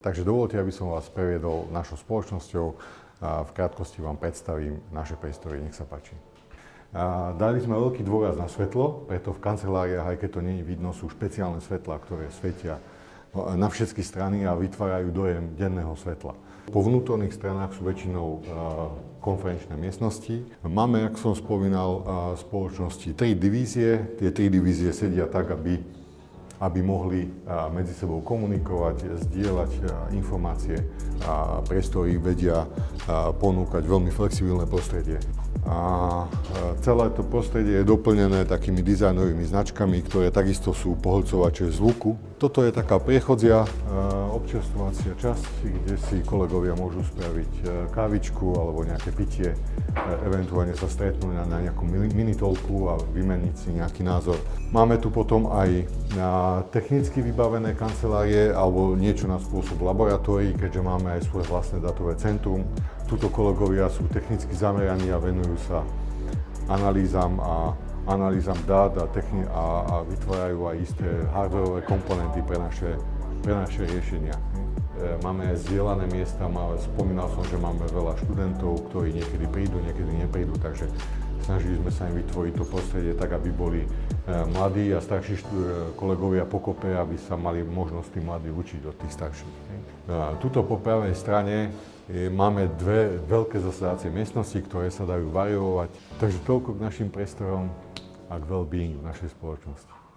Takže dovolte, aby som vás previedol našou spoločnosťou a v krátkosti vám predstavím naše priestory. Nech sa páči. Dali sme veľký dôraz na svetlo, preto v kanceláriách, aj keď to nie je vidno, sú špeciálne svetlá, ktoré svietia na všetky strany a vytvárajú dojem denného svetla. Po vnútorných stranách sú väčšinou konferenčné miestnosti. Máme, ako som spomínal, spoločnosti 3 divízie. Tie 3 divízie sedia tak, aby mohli medzi sebou komunikovať, zdieľať informácie a priestory vedia ponúkať veľmi flexibilné prostredie. A celé to prostredie je doplnené takými dizajnovými značkami, ktoré takisto sú pohlcovače zvuku. Toto je taká priechodzia občerstvovacia časť, kde si kolegovia môžu spraviť kávičku alebo nejaké pitie, eventuálne sa stretnúť na nejakú minitolku a vymeniť si nejaký názor. Máme tu potom aj technicky vybavené kancelárie alebo niečo na spôsob laboratórií, keďže máme aj svoje vlastné datové centrum. Tuto kolegovia sú technicky zameraní a venujú sa analýzam dát a vytvárajú aj isté hardwareové komponenty pre naše riešenia. Máme aj zdieľané miesta, spomínal som, že máme veľa študentov, ktorí niekedy prídu, niekedy neprídu, takže snažili sme sa im vytvoriť to prostredie tak, aby boli mladí a starší kolegovia pokope, aby sa mali možnosť tí mladí učiť od tých starších. Tuto po pravej strane máme 2 veľké zasadacie miestnosti, ktoré sa dajú variovať. Takže toľko k našim priestorom a k well-beingu našej spoločnosti.